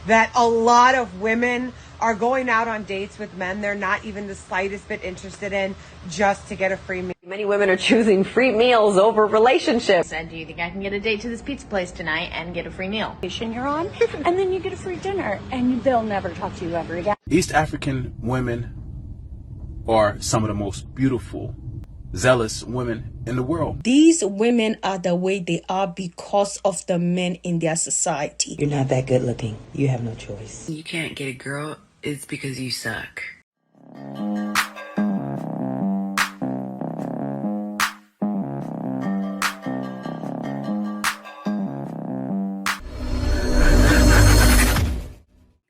that a lot of women are going out on dates with men they're not even the slightest bit interested in just to get a free meal. Many women are choosing free meals over relationships. Said, do you think I can get a date to this pizza place tonight and get a free meal? You're on, and then you get a free dinner, and they'll never talk to you ever again. East African women are some of the most beautiful, zealous women in the world. These women are the way they are because of the men in their society. You're not that good looking. You have no choice. You can't get a girl, it's because you suck.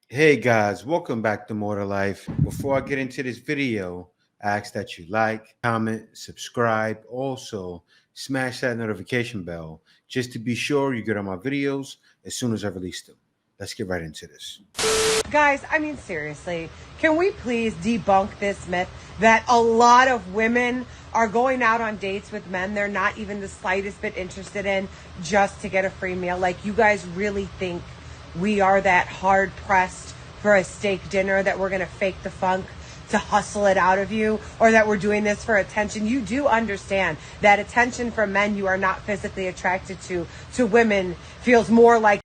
Hey guys, welcome back to More to Life. Before I get into this video, I ask that you like, comment, subscribe. Also, smash that notification bell just to be sure you get on my videos as soon as I release them. Let's get right into this. Guys, I mean, seriously, can we please debunk this myth that a lot of women are going out on dates with men they're not even the slightest bit interested in just to get a free meal? Like, you guys really think we are that hard pressed for a steak dinner that we're going to fake the funk to hustle it out of you, or that we're doing this for attention? You do understand that attention from men you are not physically attracted to women feels more like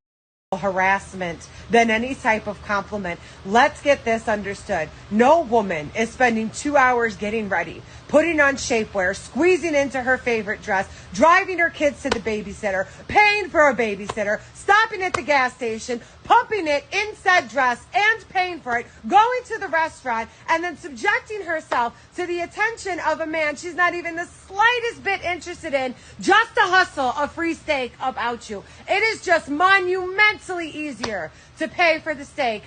harassment than any type of compliment. Let's get this understood. No woman is spending 2 hours getting ready, putting on shapewear, squeezing into her favorite dress, driving her kids to the babysitter, paying for a babysitter, stopping at the gas station, pumping it in said dress and paying for it, going to the restaurant, and then subjecting herself to the attention of a man she's not even the slightest bit interested in just to hustle a free steak about you. It is just monumentally easier to pay for the steak.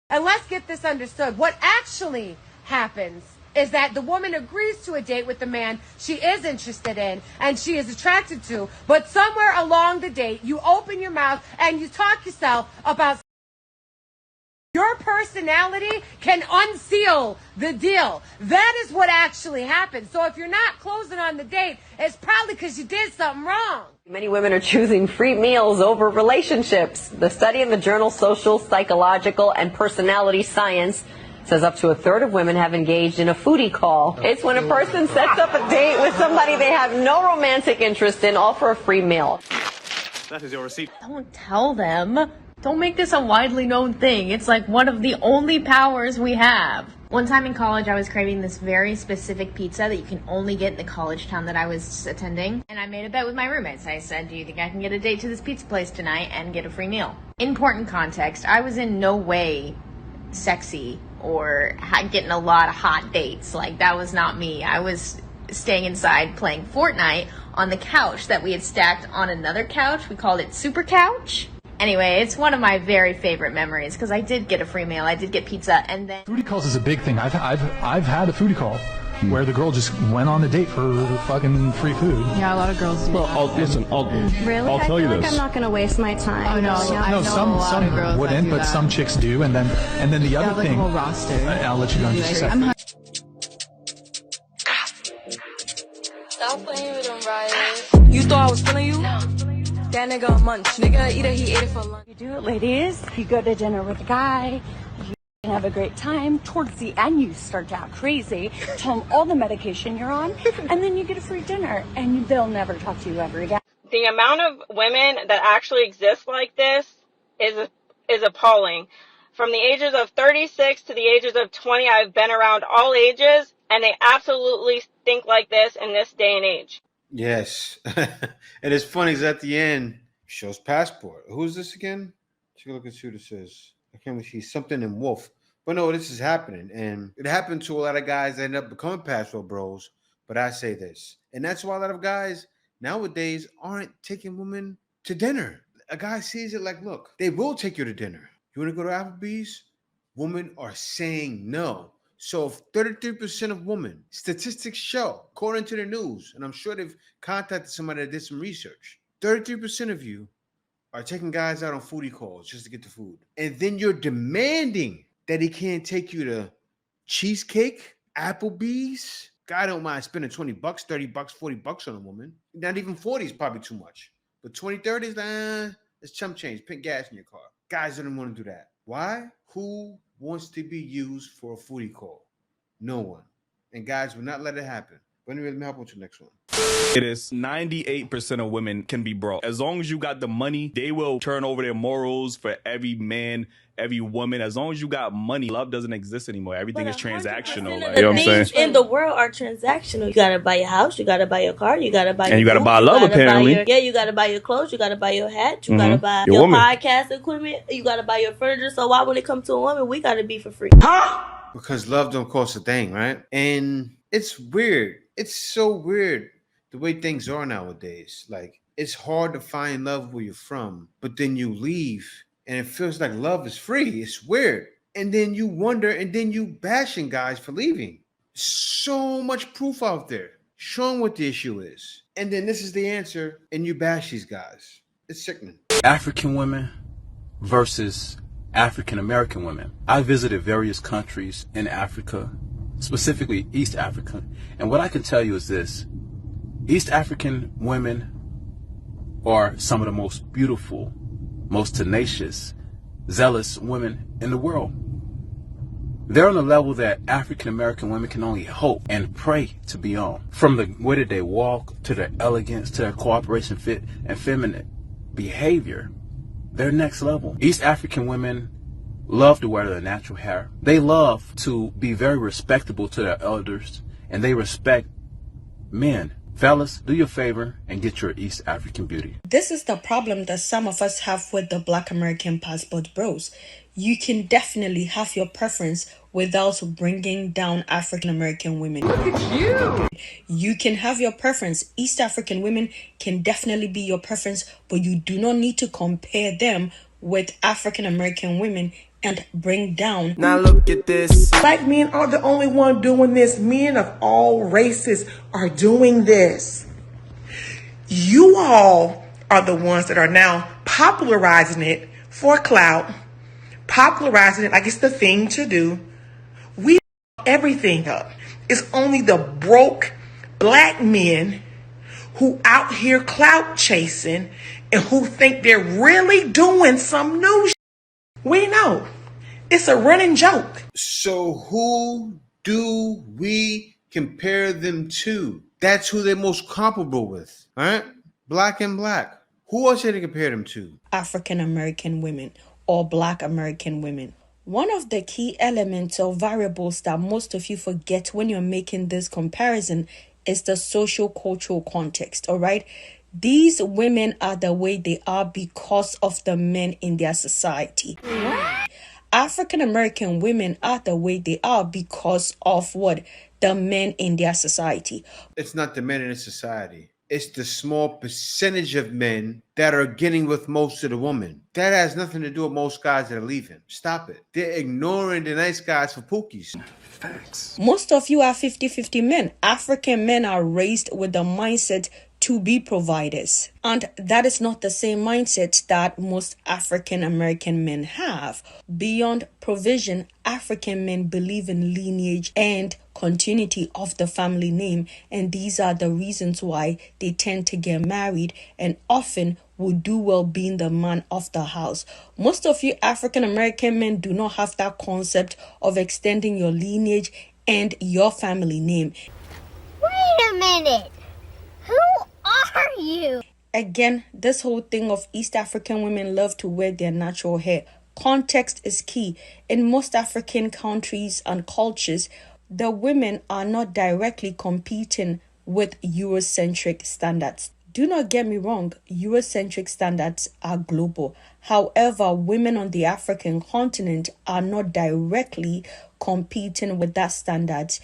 And let's get this understood. What actually happens is that the woman agrees to a date with the man she is interested in and she is attracted to, but somewhere along the date, you open your mouth and you talk yourself about your personality can unseal the deal. That is what actually happens. So if you're not closing on the date, it's probably because you did something wrong. Many women are choosing free meals over relationships. The study in the journal Social, Psychological, and Personality Science says up to a third of women have engaged in a foodie call. It's when a person sets up a date with somebody they have no romantic interest in, all for a free meal. That is your receipt. Don't tell them. Don't make this a widely known thing. It's like one of the only powers we have. One time in college, I was craving this very specific pizza that you can only get in the college town that I was attending. And I made a bet with my roommates. I said, do you think I can get a date to this pizza place tonight and get a free meal? Important context, I was in no way sexy or getting a lot of hot dates. Like, that was not me. I was staying inside playing Fortnite on the couch that we had stacked on another couch. We called it Super Couch. Anyway, it's one of my very favorite memories because I did get a free meal. I did get pizza, and then foodie calls is a big thing. I've had a foodie call where the girl just went on a date for fucking free food. Yeah, a lot of girls do. Well, I'll tell you this. I'm not going to waste my time. Oh no, some wouldn't, but some chicks do. And then the other thing. The whole roster. I'll let you go in just a second. Stop playing with them, Ryan. You thought I was feeling you? No. That nigga a munch. Nigga eat it, he ate it for lunch. You do it, ladies. You go to dinner with a guy. You can have a great time. Towards the end, you start to act crazy. Tell them all the medication you're on, and then you get a free dinner, and they'll never talk to you ever again. The amount of women that actually exist like this is appalling. From the ages of 36 to the ages of 20, I've been around all ages, and they absolutely think like this in this day and age. Yes. And it's funny because at the end, shows passport. Who's this again? Take a look and see what it says. I can't really see something in Wolf. But no, this is happening. And it happened to a lot of guys that end up becoming passport bros. But I say this. And that's why a lot of guys nowadays aren't taking women to dinner. A guy sees it like, look, they will take you to dinner. You want to go to Applebee's? Women are saying no. So if 33% of women, statistics show, according to the news, and I'm sure they've contacted somebody that did some research, 33% of you are taking guys out on foodie calls just to get the food. And then you're demanding that he can't take you to cheesecake, Applebee's. Guy don't mind spending $20, $30, $40 on a woman. Not even 40 is probably too much. But 20, 30 is it's chump change. Put gas in your car. Guys don't want to do that. Why? Who wants to be used for a foodie call? No one. And guys will not let it happen. But anyway, let me hop on to the next one. It is 98% of women can be broke. As long as you got the money, they will turn over their morals for every man, every woman. As long as you got money, love doesn't exist anymore. Everything is transactional. Like, you know what I'm saying? Things in the world are transactional. You gotta buy a house, you gotta buy your car, you gotta buy And your you gotta food, buy love, apparently. you gotta buy your clothes, you gotta buy your hat, you gotta buy your podcast equipment, you gotta buy your furniture. So why when it comes to a woman, we gotta be for free? Because love don't cost a thing, right? And it's weird. It's so weird the way things are nowadays. Like, it's hard to find love where you're from, but then you leave and it feels like love is free. It's weird. And then you wonder, and then you bashing guys for leaving. So much proof out there showing what the issue is. And then this is the answer, and you bash these guys. It's sickening. African women versus African American women. I visited various countries in Africa, specifically East Africa, and what I can tell you is this: East African women are some of the most beautiful, most tenacious, zealous women in the world. They're on a level that African American women can only hope and pray to be on. From the way that they walk, to their elegance, to their cooperation, fit, and feminine behavior, they're next level. East African women love to wear their natural hair. They love to be very respectable to their elders, and they respect men. Fellas, do your favor and get your East African beauty. This is the problem that some of us have with the Black American passport bros. You can definitely have your preference without bringing down African American women. Look at you! You can have your preference. East African women can definitely be your preference, but you do not need to compare them with African American women and bring down. Now look at this. Black men aren't the only one doing this. Men of all races are doing this. You all are the ones that are now popularizing it for clout, popularizing it like it's the thing to do. We everything up. It's only the broke black men who out here clout chasing and who think they're really doing some new shit. We know. It's a running joke. So who do we compare them to? That's who they're most comparable with, all right? Black and black. Who else should they compare them to? African American women or Black American women. One of the key elements or variables that most of you forget when you're making this comparison is the social cultural context, all right? These women are the way they are because of the men in their society. African American women are the way they are because of what? The men in their society. It's not the men in the society. It's the small percentage of men that are getting with most of the women. That has nothing to do with most guys that are leaving. Stop it. They're ignoring the nice guys for pookies. Facts. Most of you are 50-50 men. African men are raised with the mindset to be providers. And that is not the same mindset that most African American men have. Beyond provision, African men believe in lineage and continuity of the family name, and these are the reasons why they tend to get married and often would do well being the man of the house. Most of you African American men do not have that concept of extending your lineage and your family name. Wait a minute. Who are you? Again, this whole thing of East African women love to wear their natural hair. Context is key. In most African countries and cultures, the women are not directly competing with Eurocentric standards. Do not get me wrong, Eurocentric standards are global. However, women on the African continent are not directly competing with that standards.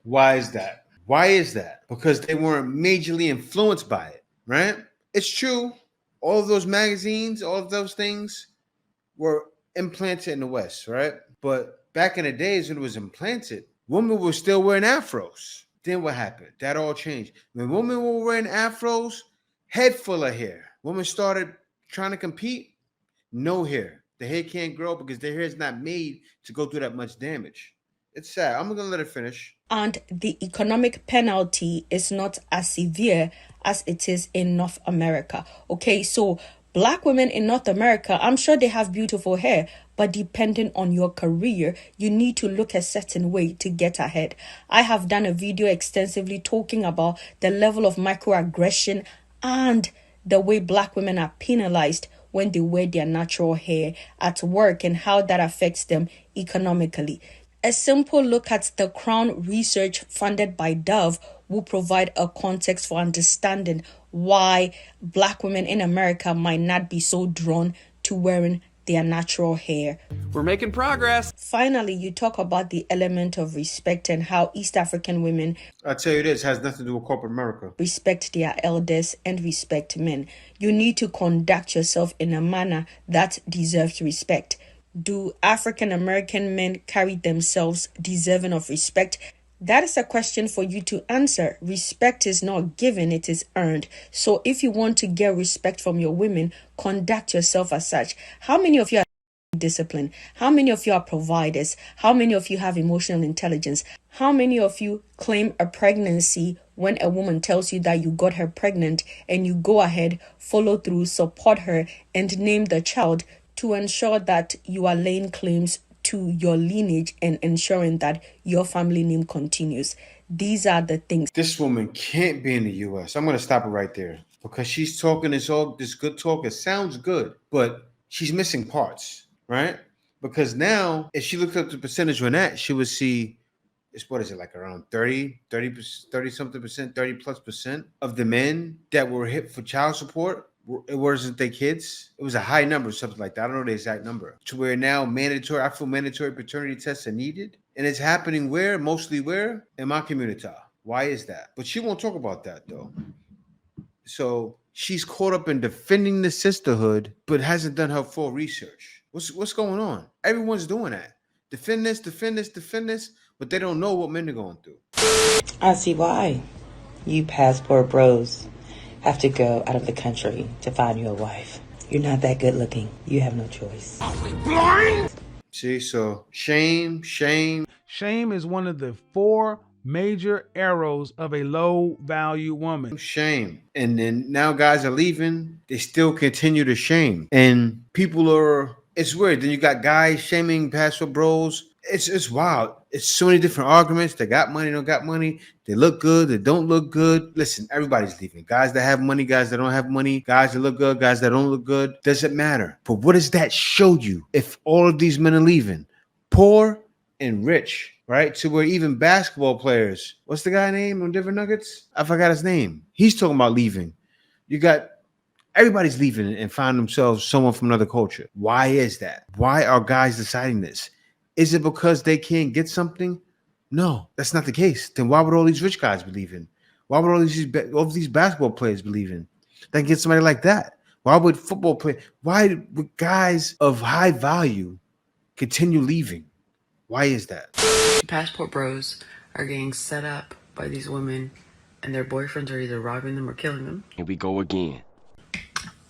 Why is that? Why is that? Because they weren't majorly influenced by it, right? It's true. All of those magazines, all of those things were implanted in the West, right? But back in the days when it was implanted, women were still wearing afros. Then what happened? That all changed. When women were wearing afros, head full of hair. Women started trying to compete, no hair. The hair can't grow because their hair is not made to go through that much damage. It's sad. I'm going to let it finish. And the economic penalty is not as severe as it is in North America. Okay, so Black women in North America, I'm sure they have beautiful hair, but depending on your career, you need to look a certain way to get ahead. I have done a video extensively talking about the level of microaggression and the way Black women are penalized when they wear their natural hair at work and how that affects them economically. A simple look at the Crown research funded by Dove will provide a context for understanding why Black women in America might not be so drawn to wearing their natural hair. We're making progress. Finally, you talk about the element of respect and how East African women, I tell you this, has nothing to do with corporate America. respect their elders and respect men. You need to conduct yourself in a manner that deserves respect. Do African American men carry themselves deserving of respect? That is a question for you to answer. Respect is not given, it is earned. So if you want to get respect from your women, conduct yourself as such. How many of you are disciplined? How many of you are providers? How many of you have emotional intelligence? How many of you claim a pregnancy when a woman tells you that you got her pregnant and you go ahead, follow through, support her, and name the child to ensure that you are laying claims to your lineage and ensuring that your family name continues? These are the things. This woman can't be in the U.S. I'm going to stop her right there because she's talking this good talk. It sounds good, but she's missing parts, right? Because now, if she looked up the percentage on that, she would see, what is it, like around 30 something percent, 30+% of the men that were hit for child support. It wasn't their kids. It was a high number, something like that. I don't know the exact number. To where now mandatory paternity tests are needed. And it's happening where? Mostly where? In my community. Why is that? But she won't talk about that though. So she's caught up in defending the sisterhood, but hasn't done her full research. What's going on? Everyone's doing that. Defend this, but they don't know what men are going through. I see why. You passport bros have to go out of the country to find you a wife. You're not that good looking. You have no choice. Are we blind? See, so shame. Shame is one of the 4 major arrows of a low value woman. Shame. And then now guys are leaving. They still continue to shame. And people are, it's weird. Then you got guys shaming passport bros. It's wild. It's so many different arguments. They got money, don't got money. They look good, they don't look good. Listen, everybody's leaving. Guys that have money, guys that don't have money, guys that look good, guys that don't look good. Doesn't matter. But what does that show you if all of these men are leaving? Poor and rich, right? To where even basketball players, what's the guy name on Denver Nuggets? I forgot his name. He's talking about leaving. You got everybody's leaving and find themselves someone from another culture. Why is that? Why are guys deciding this? Is it because they can't get something? No, that's not the case. Then why would all these rich guys believe in? Why would all these basketball players believe in? They can get somebody like that. Why would football play? Why would guys of high value continue leaving? Why is that? Passport bros are getting set up by these women, and their boyfriends are either robbing them or killing them. Here we go again.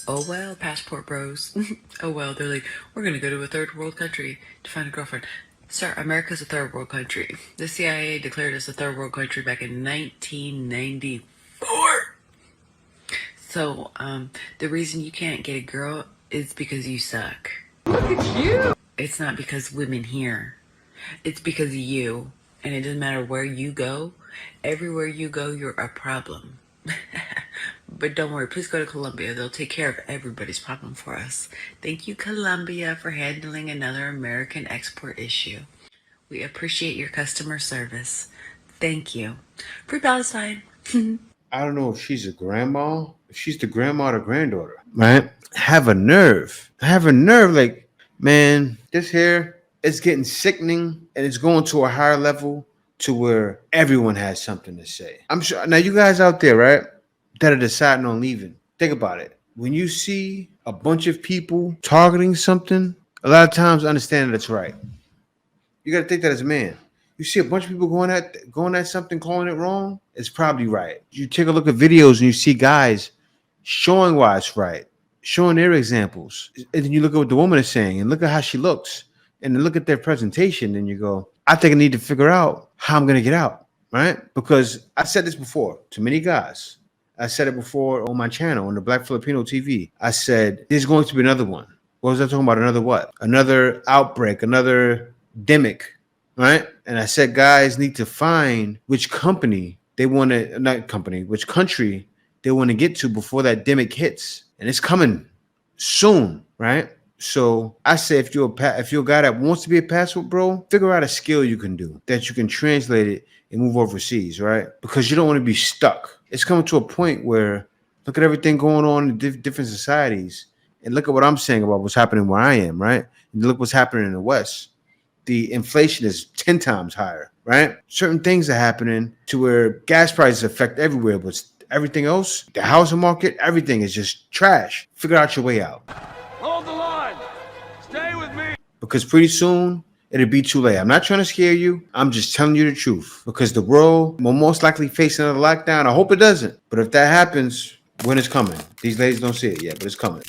Oh well, passport bros. Oh well, they're like, we're gonna go to a third world country to find a girlfriend. Sir, America's a third world country. The CIA declared us a third world country back in 1994. So, the reason you can't get a girl is because you suck. Look at you. It's not because women here. It's because of you. And it doesn't matter where you go. Everywhere you go, you're a problem. But don't worry, please go to Colombia. They'll take care of everybody's problem for us. Thank you, Colombia, for handling another American export issue. We appreciate your customer service. Thank you. Free Palestine. I don't know if she's a grandma, if she's the grandma or granddaughter, right? Have a nerve. Like, man, this here, it's getting sickening and it's going to a higher level to where everyone has something to say. I'm sure. Now, you guys out there, right, that are deciding on leaving, think about it. When you see a bunch of people targeting something, a lot of times understand that it's right. You got to think that as a man. You see a bunch of people going at something, calling it wrong, it's probably right. You take a look at videos and you see guys showing why it's right, showing their examples. And then you look at what the woman is saying and look at how she looks and then look at their presentation and you go, I think I need to figure out how I'm going to get out, right? Because I said this before to many guys. I said it before on my channel, on the Black Filipino TV. I said, there's going to be another one. What was I talking about? Another what? Another outbreak, another demic, right? And I said, guys need to find which company they want to, not company, which country they want to get to before that demic hits. And it's coming soon, right? So I say, if you're a guy that wants to be a passport bro, figure out a skill you can do that you can translate it and move overseas, right? Because you don't want to be stuck. It's coming to a point where look at everything going on in different societies, and look at what I'm saying about what's happening where I am, right? And look what's happening in the West. The inflation is 10 times higher, right? Certain things are happening to where gas prices affect everywhere, but everything else, the housing market, everything is just trash. Figure out your way out. Hold the line. Stay with me. Because pretty soon, it'll be too late. I'm not trying to scare you. I'm just telling you the truth. Because the world will most likely face another lockdown. I hope it doesn't. But if that happens, when it's coming. These ladies don't see it yet, but it's coming.